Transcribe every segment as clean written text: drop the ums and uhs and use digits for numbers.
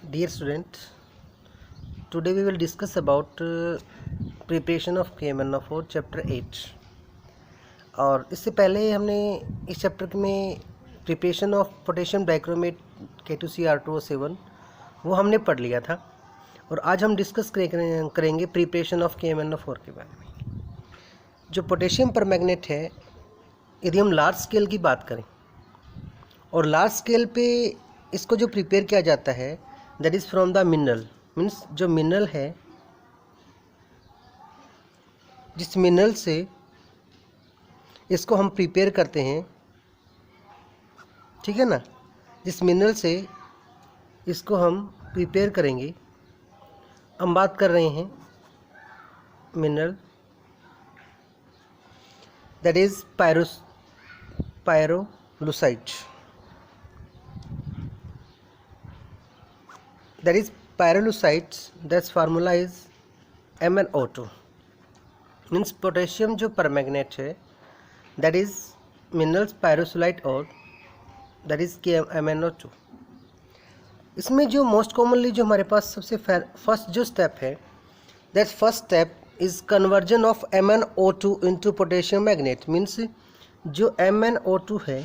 Dear student, today we will discuss about preparation of KMnO4 chapter 8। और इससे पहले हमने इस चैप्टर में preparation of potassium dichromate K2CR2O7 वो हमने पढ़ लिया था। और आज हम डिस्कस करेंगे प्रिपरेशन ऑफ KMnO4 के बारे में। जो पोटेशियम परमैंगनेट है, यदि हम लार्ज स्केल की बात करें और लार्ज स्केल पे इसको जो प्रिपेयर किया जाता है that is from the mineral, means जो मिनरल है, जिस मिनरल से इसको हम प्रिपेयर करते हैं, ठीक है ना, जिस मिनरल से इसको हम प्रिपेयर करेंगे, हम बात कर रहे हैं mineral that is pyrolusite. That is pyrolusite, that's formula is MnO2, means potassium जो परमैंगनेट है that is minerals pyrolusite और that is MnO2। इसमें जो मोस्ट कॉमनली जो हमारे पास सबसे फर्स्ट जो स्टेप है, that first step is conversion of MnO2 into potassium magnet. Means जो MnO2 है,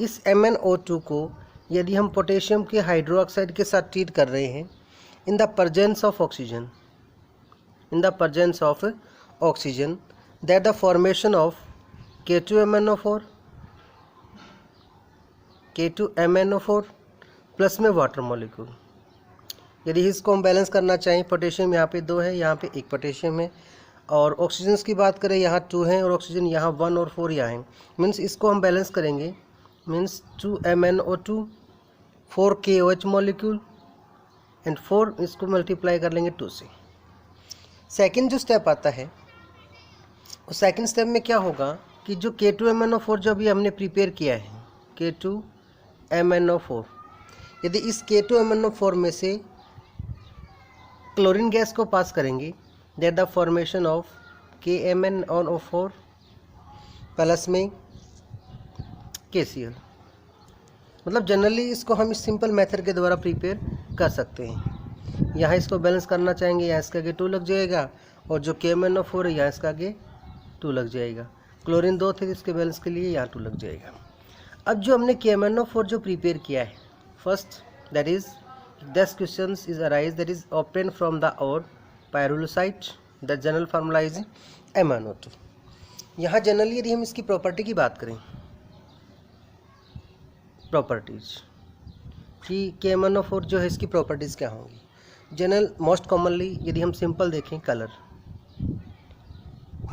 इस MnO2 को यदि हम पोटेशियम के हाइड्रोक्साइड के साथ ट्रीट कर रहे हैं in the presence of oxygen, that the formation of K2MnO4 plus में वाटर मॉलिक्यूल। यदि इसको हम बैलेंस करना चाहें, पोटेशियम यहाँ पे 2 है, यहाँ पे 1 पोटेशियम है, और ऑक्सीजन की बात करें यहाँ 2 है और ऑक्सीजन यहाँ 1 और 4 यहाँ है। मीन्स इसको हम बैलेंस करेंगे, means 2MnO2 4 KOH molecule and 4 इसको मल्टीप्लाई कर लेंगे 2 से। सेकंड जो स्टेप आता है, उस सेकंड स्टेप में क्या होगा कि जो K2MnO4 जो अभी हमने प्रिपेयर किया है, K2MnO4, यदि इस K2MnO4 में से क्लोरीन गैस को पास करेंगे, that the formation of KMnO4 plus में KCl। मतलब जनरली इसको हम इस सिंपल मेथड के द्वारा प्रिपेयर कर सकते हैं। यहाँ इसको बैलेंस करना चाहेंगे, यहाँ इसका आगे 2 लग जाएगा, और जो KMnO4 है यहाँ इसका आगे 2 लग जाएगा। क्लोरीन 2 थे, इसके बैलेंस के लिए यहाँ 2 लग जाएगा। अब जो हमने KMnO4 जो प्रिपेयर किया है, first that is this question is arise that is obtain from the और pyrolusite, the general formula is MnO2। यहाँ जनरली यदि हम इसकी प्रॉपर्टी की बात करें, प्रॉपर्टीज कि KMnO4 जो है इसकी प्रॉपर्टीज़ क्या होंगी, जनरल मोस्ट कॉमनली यदि हम सिंपल देखें, कलर,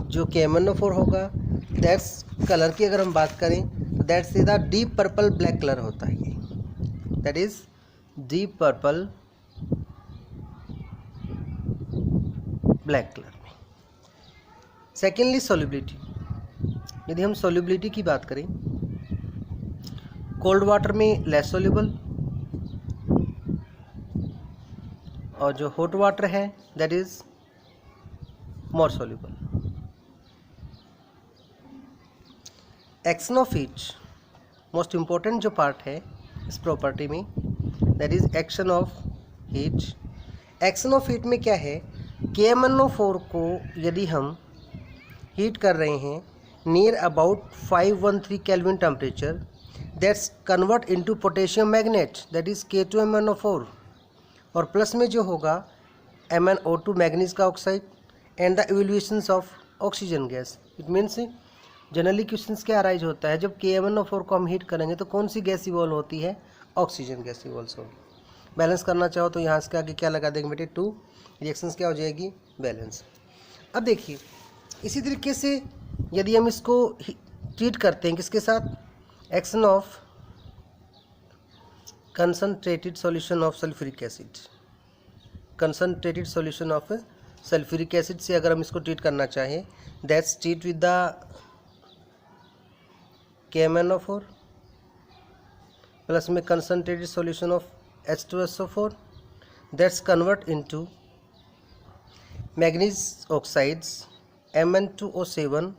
जो KMnO4 होगा दैट्स कलर की अगर हम बात करें तो that's is the deep purple black colour होता है, ये that is deep purple black colour में। सेकेंडली सॉल्युबिलिटी, यदि हम सॉल्युबिलिटी की बात करें, कोल्ड वाटर में लेस सोल्यूबल, और जो हॉट वाटर है that is more soluble. Action of heat, most important जो पार्ट है इस प्रॉपर्टी में, that is action of heat. Action of heat में क्या है, KMnO4 को यदि हम हीट कर रहे हैं near about 513 kelvin temperature, that's convert into potassium magnet that is K2MnO4, और प्लस में जो होगा MnO2 मैग्नीज का oxide and the evolutions of oxygen gas. It means generally questions क्या अराइज होता है, जब KMnO4 को हम हीट करेंगे तो कौन सी गैस इवॉल्व होती है, ऑक्सीजन गैस इवॉल्व होगी। बैलेंस करना चाहो तो यहाँ इसके आगे क्या लगा देंगे बेटे, 2, रिएक्शंस क्या हो जाएगी, बैलेंस। अब देखिए इसी तरीके से यदि हम इसको ट्रीट करते हैं किसके साथ, action of concentrated solution of sulphuric acid, concentrated solution of sulphuric acid से अगर हम इसको ट्रीट करना चाहें, that's treat with the KMnO4 plus में concentrated solution of H2SO4, that's convert into manganese oxides Mn2O7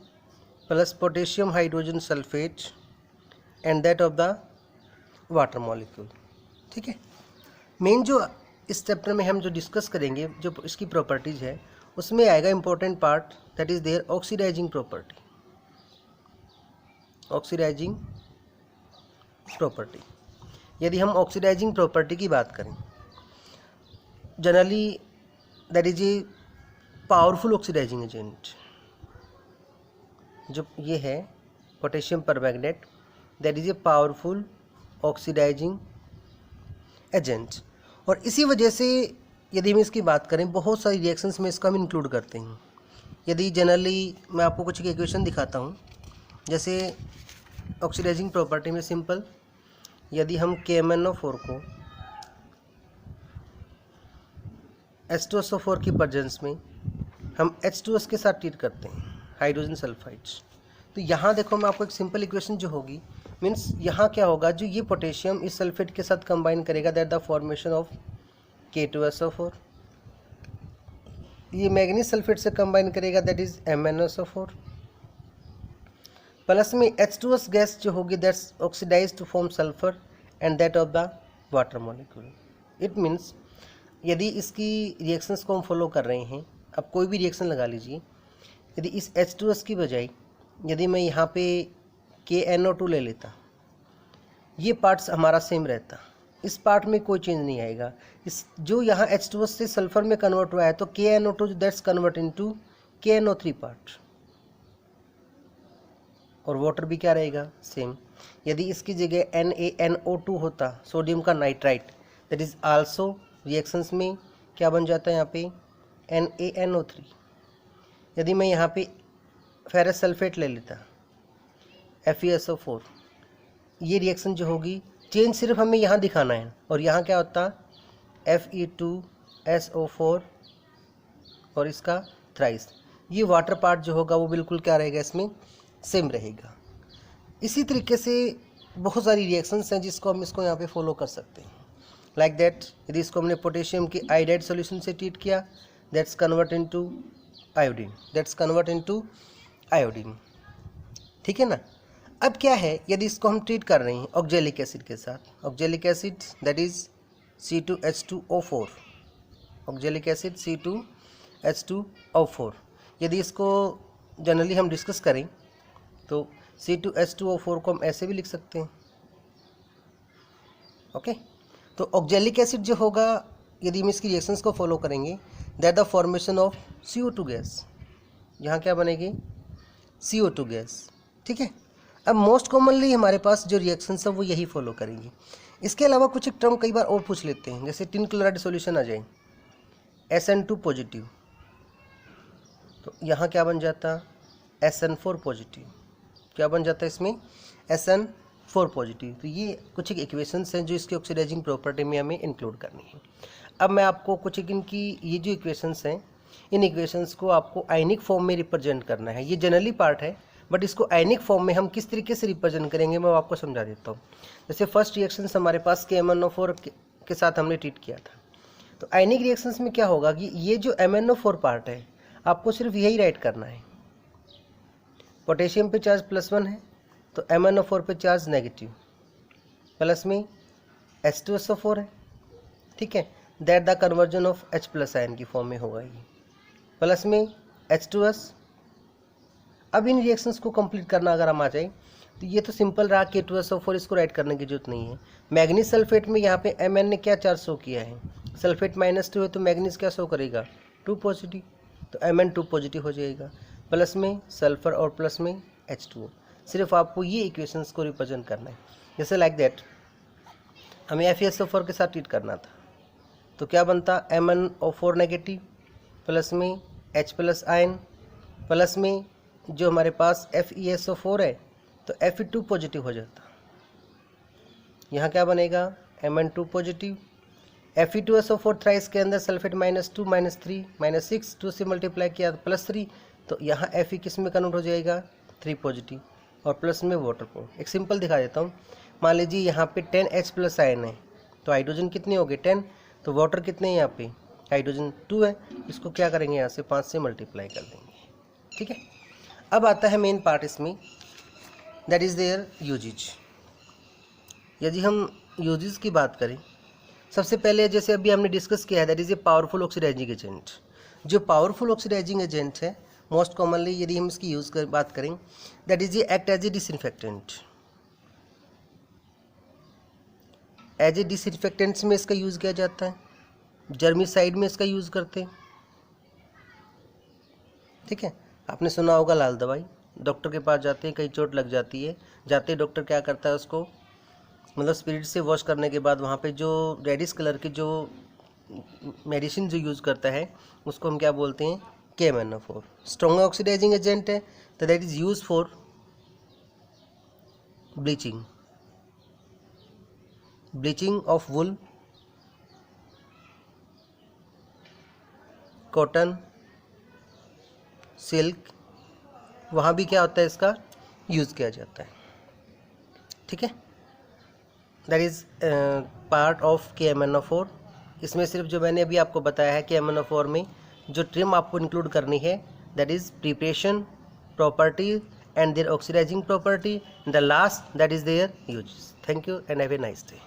plus potassium hydrogen sulphate and that of the water molecule. ठीक है, main जो इस चैप्टर में हम जो डिस्कस करेंगे, जो इसकी प्रॉपर्टीज़ है, उसमें आएगा important part, that is their oxidising property. Oxidising property, यदि हम ऑक्सीडाइजिंग प्रॉपर्टी की बात करें, generally that is a powerful oxidising agent. जो ये है potassium permanganate, that is a powerful oxidising agent. और इसी वजह से यदि हम इसकी बात करें, बहुत सारी रिएक्शंस में इसको हम इंक्लूड करते हैं। यदि जनरली मैं आपको कुछ इक्वेशन दिखाता हूँ, जैसे ऑक्सीडाइजिंग प्रॉपर्टी में सिंपल, यदि हम KMnO4 को H2SO4 की प्रेजेंस में हम H2S के साथ ट्रीट करते हैं, हाइड्रोजन सल्फाइड्स, तो यहाँ देखो मैं आपको एक सिंपल इक्वेशन जो होगी, मीन्स यहाँ क्या होगा, जो ये पोटेशियम इस सल्फेट के साथ कंबाइन करेगा, that the formation of K2SO4, ये मैग्नीज सल्फेट से कंबाइन करेगा, दैट इज MnSO4, प्लस में H2S गैस जो होगी, that's oxidise to form sulphur and that of the water molecule. It means यदि इसकी रिएक्शंस को हम फॉलो कर रहे हैं, अब कोई भी रिएक्शन लगा लीजिए, यदि इस H2S की बजाय यदि मैं यहाँ पे KNO2 ले लेता, ये पार्ट्स हमारा सेम रहता, इस पार्ट में कोई चेंज नहीं आएगा। इस जो यहाँ H2S से सल्फर में कन्वर्ट हुआ है, तो KNO2 that's convert into KNO3 part, और वाटर भी क्या रहेगा, सेम। यदि इसकी जगह NaNO2 होता, सोडियम का nitrite, that is also reactions में क्या बन जाता है यहाँ पे NaNO3। यदि मैं यहाँ पे फेरस सल्फेट ले लेता, FeSO4, ये रिएक्शन जो होगी, चेंज सिर्फ हमें यहाँ दिखाना है, और यहाँ क्या होता Fe2SO4 और इसका थ्राइस, ये वाटर पार्ट जो होगा वो बिल्कुल क्या रहेगा, इसमें सेम रहेगा। इसी तरीके से बहुत सारी रिएक्शंस हैं जिसको हम इसको यहाँ पे फॉलो कर सकते हैं, लाइक दैट यदि इसको हमने पोटेशियम की आयोडाइड सॉल्यूशन से ट्रीट किया, that's convert into iodine, that's convert into iodine, ठीक है ना। अब क्या है, यदि इसको हम ट्रीट कर रहे हैं ऑक्जेलिक एसिड के साथ, oxalic acid that is C2H2O4, oxalic acid C2H2O4, यदि इसको जनरली हम डिस्कस करें तो C2H2O4 को हम ऐसे भी लिख सकते हैं, ओके। तो ऑक्जेलिक एसिड जो होगा, यदि हम इसकी रिएक्शंस को फॉलो करेंगे, that the formation of CO2 gas, यहाँ क्या बनेगी, CO2 गैस, ठीक है। अब मोस्ट कॉमनली हमारे पास जो रिएक्शंस है वो यही फॉलो करेंगी। इसके अलावा कुछ एक टर्म कई बार और पूछ लेते हैं, जैसे टिन क्लोराइड सॉल्यूशन आ जाए, SN2 पॉजिटिव, तो यहाँ क्या बन जाता, SN4 पॉजिटिव, क्या बन जाता है इसमें, SN4 पॉजिटिव। तो ये कुछ एक इक्वेशंस हैं जो इसके ऑक्सीडाइजिंग प्रॉपर्टी में हमें इंक्लूड करनी है। अब मैं आपको कुछ एक इनकी ये जो इक्वेशंस हैं, इन इक्वेशंस को आपको आयनिक फॉर्म में रिप्रेजेंट करना है। ये जनरली पार्ट है, बट इसको आयनिक फॉर्म में हम किस तरीके से रिप्रेजेंट करेंगे मैं आपको समझा देता हूँ। जैसे फर्स्ट रिएक्शंस हमारे पास KMnO4 के साथ हमने ट्रीट किया था, तो आयनिक रिएक्शंस में क्या होगा कि ये जो MnO4 पार्ट है, आपको सिर्फ यही राइट करना है, पोटेशियम पे चार्ज +1 है, तो MnO4 पे चार्ज नेगेटिव, प्लस में H2SO4 है, ठीक है, that the conversion of H+ ion की फॉर्म में होगा ये, प्लस में H2S। अब इन रिएक्शंस को कंप्लीट करना अगर हम आ जाए, तो ये तो सिंपल रहा, K2SO4, इसको राइट करने की जरूरत नहीं है। मैग्नीज सल्फेट में यहाँ पे Mn ने क्या चार्ज शो किया है, सल्फेट -2 है, तो मैग्नीज क्या शो करेगा, 2 पॉजिटिव, तो Mn 2 पॉजिटिव हो जाएगा, प्लस में सल्फर और प्लस में H2O। सिर्फ आपको ये इक्वेशंस को रिप्रेजेंट करना है। जैसे लाइक दैट हमें FeSO4 के साथ ट्रीट करना था, तो क्या बनता, MnO4 नेगेटिव, प्लस में H+ आयन, प्लस में जो हमारे पास FeSO4 है, तो Fe2 पॉजिटिव हो जाता, यहाँ क्या बनेगा, Mn2 पॉजिटिव, Fe2SO4 थ्राइस के अंदर सल्फेट -2 -3 -6, 2 से मल्टीप्लाई किया तो +3, तो यहाँ Fe किस में कन्वर्ट हो जाएगा, 3 पॉजिटिव, और प्लस में वाटर को एक सिंपल दिखा देता हूँ। मान लीजिए यहाँ पे 10H+ आयन है, तो हाइड्रोजन कितने हो गए, 10, तो वाटर कितने हैं यहाँ पे, हाइड्रोजन 2 है, इसको क्या करेंगे, यहाँ से 5 से मल्टीप्लाई कर देंगे, ठीक है। अब आता है मेन पार्ट इसमें, दैट इज़ देयर यूजेज। यदि हम यूजेस की बात करें, सबसे पहले जैसे अभी हमने डिस्कस किया है, that is a powerful oxidising agent. जो पावरफुल ऑक्सीडाइजिंग एजेंट है, मोस्ट कॉमनली यदि हम इसकी यूज़ कर बात करें, that is a act as a disinfectant. As a disinfectants में इसका यूज़ किया जाता है, जर्मिसाइड में इसका यूज़ करते हैं। ठीक है, आपने सुना होगा लाल दवाई, डॉक्टर के पास जाते हैं, कहीं चोट लग जाती है, जाते ही डॉक्टर क्या करता है, उसको मतलब स्पिरिट से वॉश करने के बाद वहाँ पे जो रेडिश कलर की जो मेडिसिन जो यूज़ करता है उसको हम क्या बोलते हैं, KMnO4। स्ट्रॉन्ग ऑक्सीडाइजिंग एजेंट है, तो that is use for bleaching, bleaching of wool, cotton, silk, वहाँ भी क्या होता है, इसका यूज़ किया जाता है। ठीक है, that is part of KMnO4। इसमें सिर्फ जो मैंने अभी आपको बताया है KMnO4 में जो ट्रिम आपको इंक्लूड करनी है, that is preparation, property and their oxidising property, the last that is their use. Thank you and have a nice day.